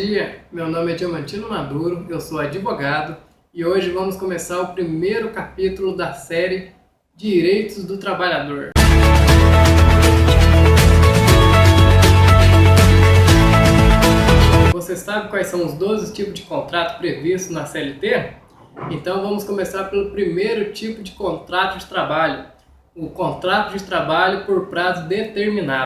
dia, meu nome é Diamantino Maduro, eu sou advogado e hoje vamos começar o primeiro capítulo da série Direitos do Trabalhador. Você sabe quais são os 12 tipos de contrato previstos na CLT? Então vamos começar pelo primeiro tipo de contrato de trabalho, o contrato de trabalho por prazo determinado.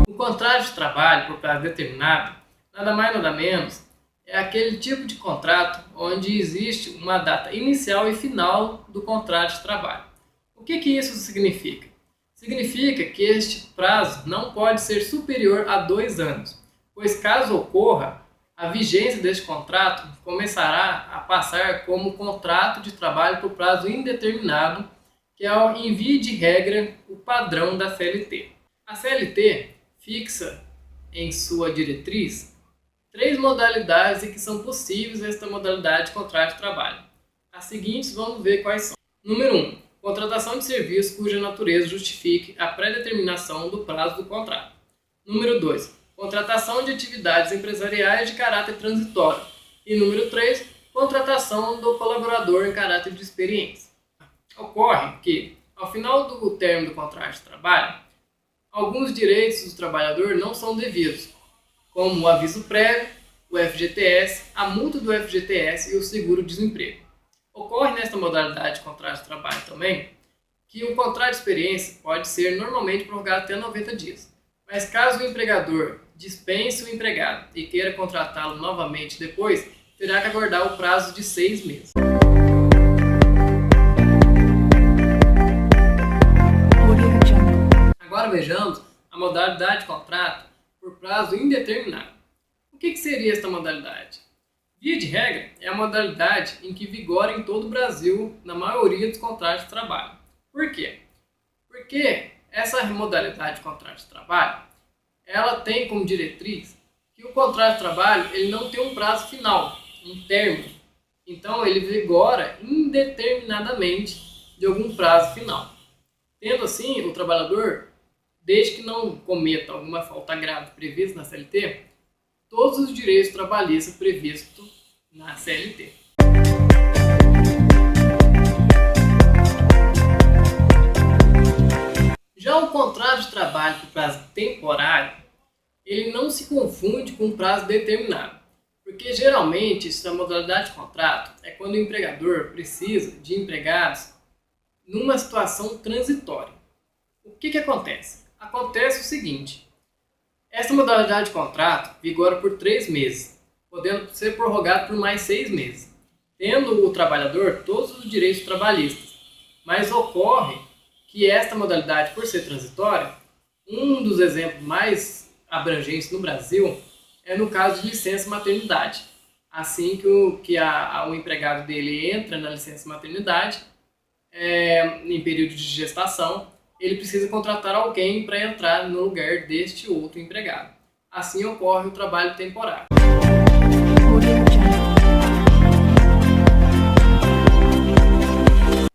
O contrato de trabalho por prazo determinado, nada mais nada menos, é aquele tipo de contrato onde existe uma data inicial e final do contrato de trabalho. O que isso significa? Significa que este prazo não pode ser superior a 2 anos, pois caso ocorra, a vigência deste contrato começará a passar como contrato de trabalho por prazo indeterminado, que é o, em via de regra, o padrão da CLT. A CLT fixa em sua diretriz 3 modalidades em que são possíveis esta modalidade de contrato de trabalho. As seguintes vamos ver quais são. Número 1. Contratação de serviço cuja natureza justifique a pré-determinação do prazo do contrato. Número 2. Contratação de atividades empresariais de caráter transitório. E número 3. Contratação do colaborador em caráter de experiência. Ocorre que, ao final do término do contrato de trabalho, alguns direitos do trabalhador não são devidos, como o aviso prévio, o FGTS, a multa do FGTS e o seguro-desemprego. Ocorre nesta modalidade de contrato de trabalho também que o contrato de experiência pode ser normalmente prorrogado até 90 dias. Mas caso o empregador dispense o empregado e queira contratá-lo novamente depois, terá que aguardar o prazo de 6 meses. Agora vejamos a modalidade de contrato por prazo indeterminado. O que seria esta modalidade? Via de regra, é a modalidade em que vigora em todo o Brasil na maioria dos contratos de trabalho. Por quê? Porque essa modalidade de contrato de trabalho, ela tem como diretriz que o contrato de trabalho ele não tem um prazo final, um término. Então ele vigora indeterminadamente de algum prazo final. Tendo assim, o trabalhador, desde que não cometa alguma falta grave prevista na CLT, todos os direitos trabalhistas previstos na CLT. Já o contrato de trabalho por prazo temporário, ele não se confunde com o prazo determinado, porque geralmente essa modalidade de contrato é quando o empregador precisa de empregados numa situação transitória. O que acontece? Acontece o seguinte: esta modalidade de contrato vigora por 3 meses, podendo ser prorrogado por mais 6 meses, tendo o trabalhador todos os direitos trabalhistas. Mas ocorre que esta modalidade, por ser transitória, um dos exemplos mais abrangentes no Brasil é no caso de licença maternidade. Assim que o empregado dele entra na licença maternidade, em período de gestação, ele precisa contratar alguém para entrar no lugar deste outro empregado. Assim ocorre o trabalho temporário.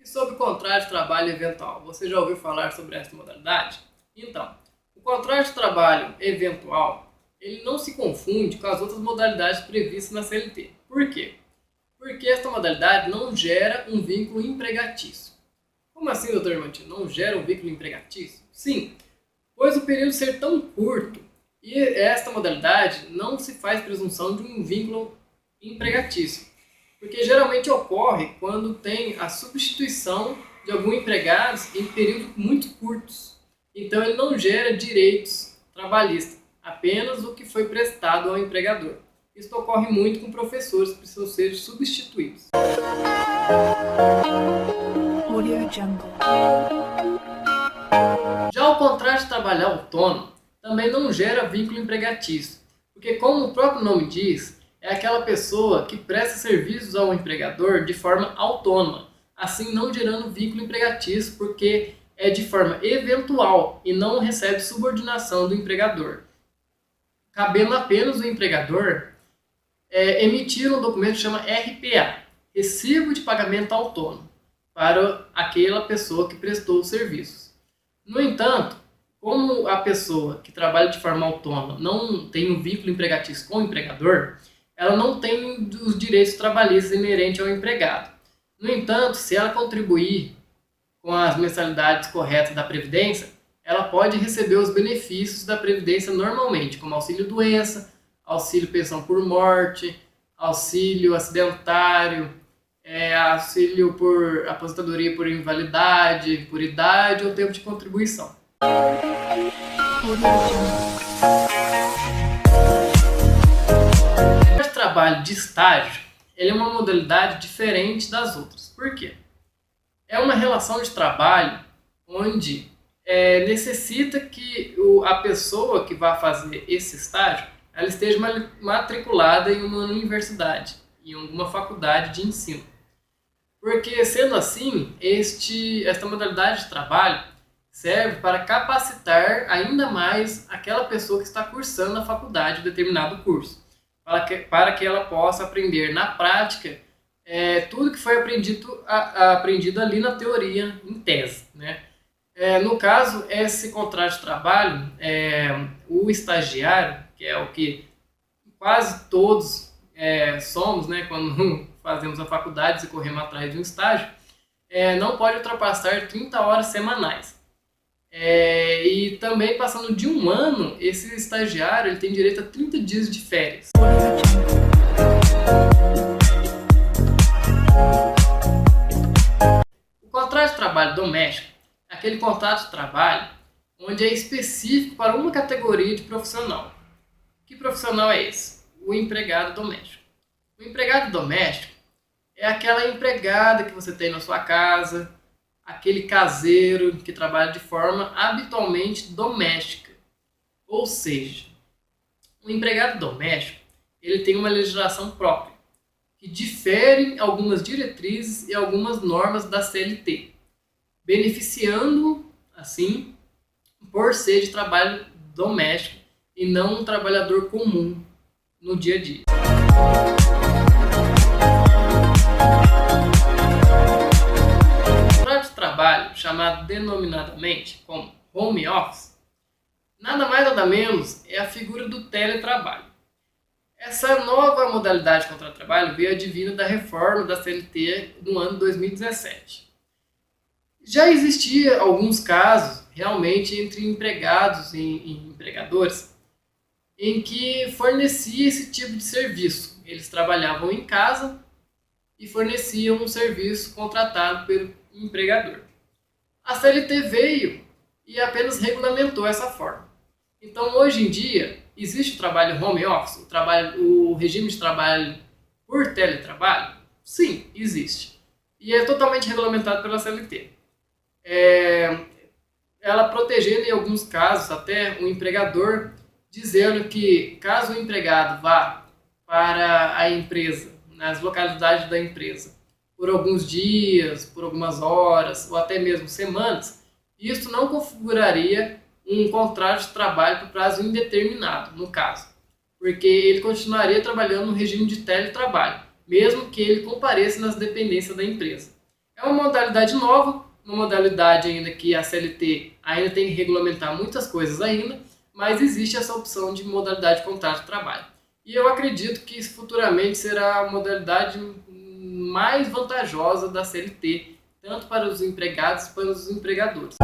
E sobre o contrato de trabalho eventual, você já ouviu falar sobre essa modalidade? Então, o contrato de trabalho eventual, ele não se confunde com as outras modalidades previstas na CLT. Por quê? Porque esta modalidade não gera um vínculo empregatício. Como assim, doutor Diamantino? Não gera um vínculo empregatício? Sim, pois o período ser tão curto e esta modalidade não se faz presunção de um vínculo empregatício, porque geralmente ocorre quando tem a substituição de algum empregado em períodos muito curtos. Então ele não gera direitos trabalhistas, apenas o que foi prestado ao empregador. Isso ocorre muito com professores que precisam ser substituídos. Já o contrato de trabalho autônomo também não gera vínculo empregatício, porque como o próprio nome diz, é aquela pessoa que presta serviços ao empregador de forma autônoma, assim não gerando vínculo empregatício, porque é de forma eventual e não recebe subordinação do empregador, cabendo apenas o empregador emitir um documento que chama RPA, Recibo de Pagamento Autônomo, para aquela pessoa que prestou os serviços. No entanto, como a pessoa que trabalha de forma autônoma não tem um vínculo empregatício com o empregador, ela não tem os direitos trabalhistas inerentes ao empregado. No entanto, se ela contribuir com as mensalidades corretas da Previdência, ela pode receber os benefícios da Previdência normalmente, como auxílio-doença, auxílio pensão por morte, auxílio acidentário, auxílio por aposentadoria por invalidade, por idade ou tempo de contribuição. O trabalho de estágio ele é uma modalidade diferente das outras. Por quê? É uma relação de trabalho onde necessita que a pessoa que vai fazer esse estágio ela esteja matriculada em uma universidade, em alguma faculdade de ensino. Porque, sendo assim, esta modalidade de trabalho serve para capacitar ainda mais aquela pessoa que está cursando na faculdade determinado curso, para que ela possa aprender na prática tudo que foi aprendido ali na teoria, em tese, né? No caso, esse contrato de trabalho, o estagiário, que é o que quase todos somos, né, quando fazemos a faculdade e corremos atrás de um estágio, não pode ultrapassar 30 horas semanais. E também, passando de um ano, esse estagiário ele tem direito a 30 dias de férias. O contrato de trabalho doméstico é aquele contrato de trabalho onde é específico para uma categoria de profissional. Que profissional é esse? O empregado doméstico. O empregado doméstico é aquela empregada que você tem na sua casa, aquele caseiro que trabalha de forma habitualmente doméstica. Ou seja, o empregado doméstico ele tem uma legislação própria, que difere algumas diretrizes e algumas normas da CLT, beneficiando, assim, por ser de trabalho doméstico e não um trabalhador comum no dia a dia. O contrato de trabalho, chamado denominadamente como home office, nada mais nada menos é a figura do teletrabalho. Essa nova modalidade de contrato de trabalho veio advinda da reforma da CLT no ano 2017. Já existia alguns casos, realmente, entre empregados e empregadores, em que fornecia esse tipo de serviço. Eles trabalhavam em casa e forneciam um serviço contratado pelo empregador. A CLT veio e apenas regulamentou essa forma. Então, hoje em dia, existe o trabalho home office, o regime de trabalho por teletrabalho? Sim, existe. E é totalmente regulamentado pela CLT. Ela protegendo, em alguns casos, até o empregador, dizendo que caso o empregado vá para a empresa, nas localidades da empresa, por alguns dias, por algumas horas, ou até mesmo semanas, isso não configuraria um contrato de trabalho por prazo indeterminado, no caso, porque ele continuaria trabalhando no regime de teletrabalho, mesmo que ele compareça nas dependências da empresa. É uma modalidade nova, uma modalidade ainda que a CLT ainda tem que regulamentar muitas coisas ainda, mas existe essa opção de modalidade de contrato de trabalho. E eu acredito que isso futuramente será a modalidade mais vantajosa da CLT, tanto para os empregados quanto para os empregadores.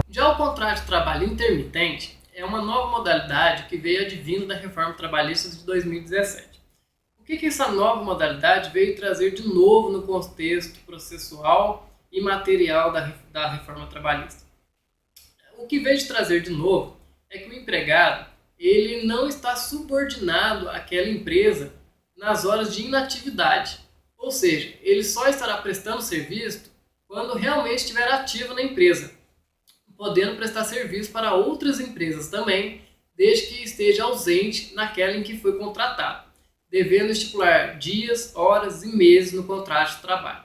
Já o contrato de trabalho intermitente é uma nova modalidade que veio advindo da reforma trabalhista de 2017. O que essa nova modalidade veio trazer de novo no contexto processual e material da reforma trabalhista? O que veio de trazer de novo é que o empregado ele não está subordinado àquela empresa nas horas de inatividade. Ou seja, ele só estará prestando serviço quando realmente estiver ativo na empresa, podendo prestar serviço para outras empresas também, desde que esteja ausente naquela em que foi contratado, devendo estipular dias, horas e meses no contrato de trabalho.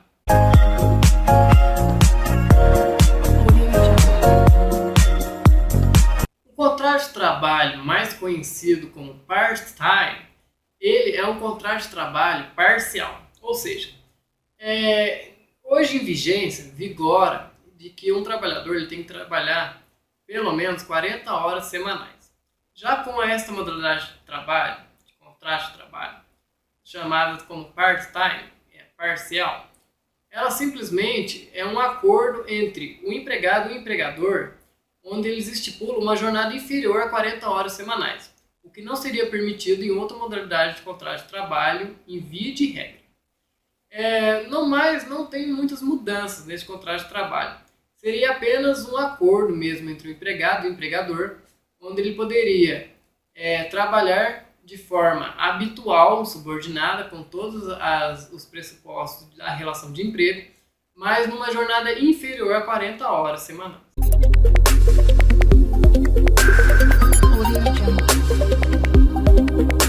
O contrato de trabalho, mais conhecido como part-time, ele é um contrato de trabalho parcial, ou seja, Hoje em vigência, vigora de que um trabalhador ele tem que trabalhar pelo menos 40 horas semanais. Já com esta modalidade de trabalho, de contrato de trabalho, chamada como part-time, parcial, ela simplesmente é um acordo entre o empregado e o empregador, onde eles estipulam uma jornada inferior a 40 horas semanais, o que não seria permitido em outra modalidade de contrato de trabalho, em via de regra. Não tem muitas mudanças nesse contrato de trabalho. Seria apenas um acordo mesmo entre o empregado e o empregador, onde ele poderia trabalhar de forma habitual, subordinada, com todos os pressupostos da relação de emprego, mas numa jornada inferior a 40 horas semanais.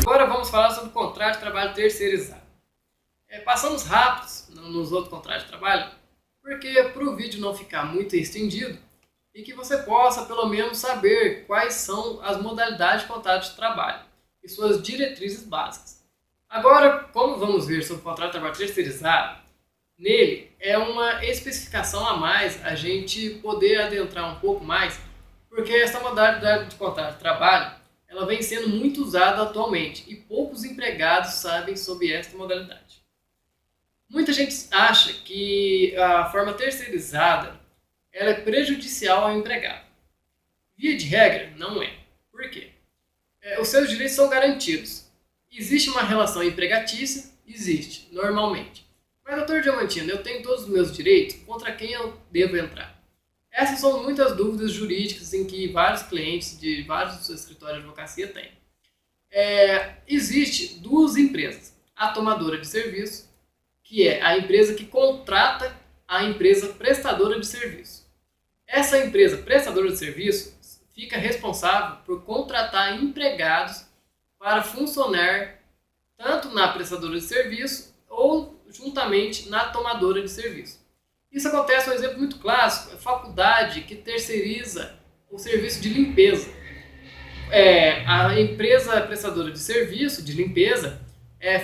Agora vamos falar sobre o contrato de trabalho terceirizado. Passamos rápidos nos outros contratos de trabalho, porque para o vídeo não ficar muito estendido e que você possa pelo menos saber quais são as modalidades de contrato de trabalho e suas diretrizes básicas. Agora, como vamos ver sobre o contrato de trabalho terceirizado, nele é uma especificação a mais a gente poder adentrar um pouco mais, porque essa modalidade de contrato de trabalho ela vem sendo muito usada atualmente e poucos empregados sabem sobre esta modalidade. Muita gente acha que a forma terceirizada ela é prejudicial ao empregado. Via de regra, não é. Por quê? Os seus direitos são garantidos. Existe uma relação empregatícia? Existe, normalmente. Mas, doutor Diamantino, eu tenho todos os meus direitos, contra quem eu devo entrar? Essas são muitas dúvidas jurídicas em que vários clientes de vários escritórios de advocacia têm. Existe duas empresas. A tomadora de serviço, que é a empresa que contrata a empresa prestadora de serviço. Essa empresa prestadora de serviço fica responsável por contratar empregados para funcionar tanto na prestadora de serviço ou juntamente na tomadora de serviço. Isso acontece, um exemplo muito clássico, é a faculdade que terceiriza o serviço de limpeza. A empresa prestadora de serviço de limpeza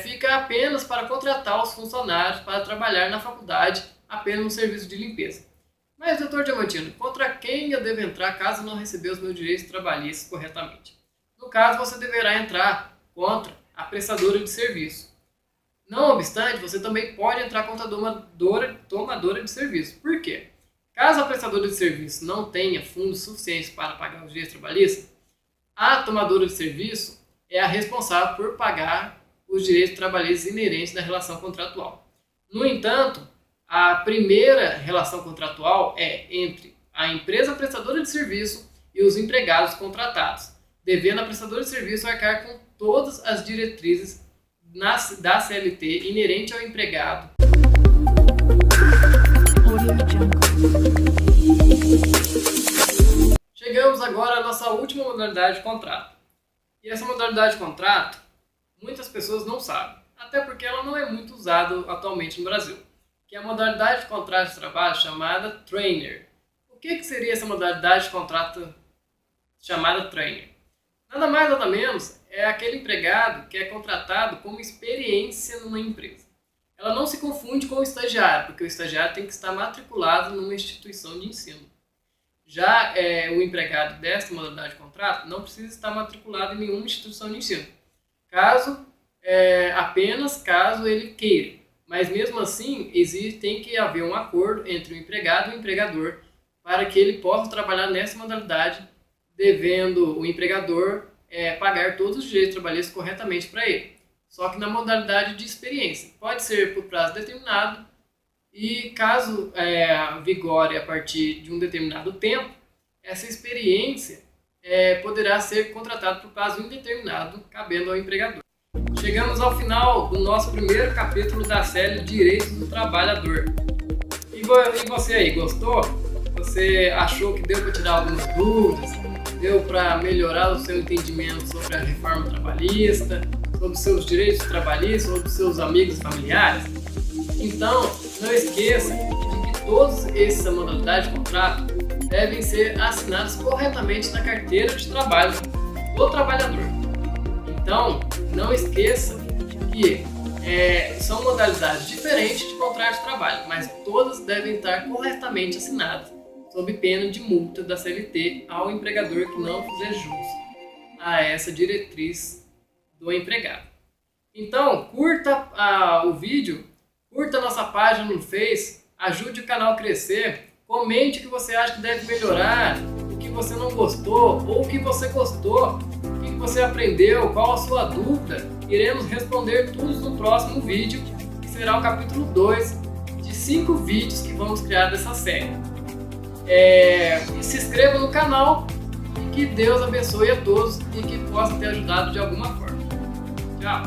fica apenas para contratar os funcionários para trabalhar na faculdade apenas no serviço de limpeza. Mas, doutor Diamantino, contra quem eu devo entrar caso não receber os meus direitos trabalhistas corretamente? No caso, você deverá entrar contra a prestadora de serviço. Não obstante, você também pode entrar contra a tomadora de serviço. Por quê? Caso a prestadora de serviço não tenha fundos suficientes para pagar os direitos trabalhistas, a tomadora de serviço é a responsável por pagar os direitos trabalhistas inerentes da relação contratual. No entanto, a primeira relação contratual é entre a empresa prestadora de serviço e os empregados contratados, devendo a prestadora de serviço arcar com todas as diretrizes da CLT inerente ao empregado. Chegamos agora à nossa última modalidade de contrato. E essa modalidade de contrato, muitas pessoas não sabem, até porque ela não é muito usada atualmente no Brasil, que é a modalidade de contrato de trabalho chamada trainer. O que seria essa modalidade de contrato chamada trainer? Nada mais nada menos é aquele empregado que é contratado como experiência numa empresa. Ela não se confunde com o estagiário, porque o estagiário tem que estar matriculado numa instituição de ensino. Já o empregado desta modalidade de contrato não precisa estar matriculado em nenhuma instituição de ensino. Apenas caso ele queira. Mas mesmo assim, tem que haver um acordo entre o empregado e o empregador para que ele possa trabalhar nessa modalidade, devendo o empregador pagar todos os direitos trabalhistas corretamente para ele. Só que na modalidade de experiência. Pode ser por prazo determinado e caso vigore a partir de um determinado tempo, essa experiência poderá ser contratada por prazo indeterminado, cabendo ao empregador. Chegamos ao final do nosso primeiro capítulo da série Direitos do Trabalhador. E você aí, gostou? Você achou que deu para tirar algumas dúvidas? Deu para melhorar o seu entendimento sobre a reforma trabalhista, sobre os seus direitos trabalhistas, sobre os seus amigos e familiares? Então, não esqueça de que todas essas modalidades de contrato devem ser assinadas corretamente na carteira de trabalho do trabalhador. Então, não esqueça que São modalidades diferentes de contrato de trabalho, mas todas devem estar corretamente assinadas, sob pena de multa da CLT ao empregador que não fizer jus a essa diretriz do empregado. Então, curta o vídeo, curta a nossa página no Face, ajude o canal a crescer, comente o que você acha que deve melhorar, o que você não gostou ou o que você gostou, o que você aprendeu, qual a sua dúvida. Iremos responder tudo no próximo vídeo, que será o capítulo 2 de 5 vídeos que vamos criar dessa série. Se inscreva no canal e que Deus abençoe a todos e que possa ter ajudado de alguma forma. Tchau!